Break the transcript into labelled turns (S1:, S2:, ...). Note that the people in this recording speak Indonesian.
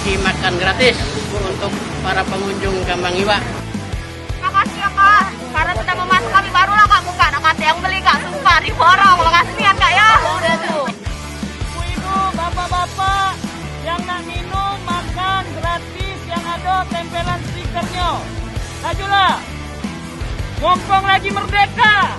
S1: dikasih makan gratis untuk para pengunjung Kambang Iwa.
S2: Makasih ya Kak, karena sudah memasuk kami barulah Kak buka. Nah, kata yang beli Kak, sumpah diborong. Makasih ya Kak ya.
S3: Ibu-ibu, bapak-bapak yang nak minum, makan gratis yang ada tempelan stikernya. Ayolah, mumpung lagi merdeka.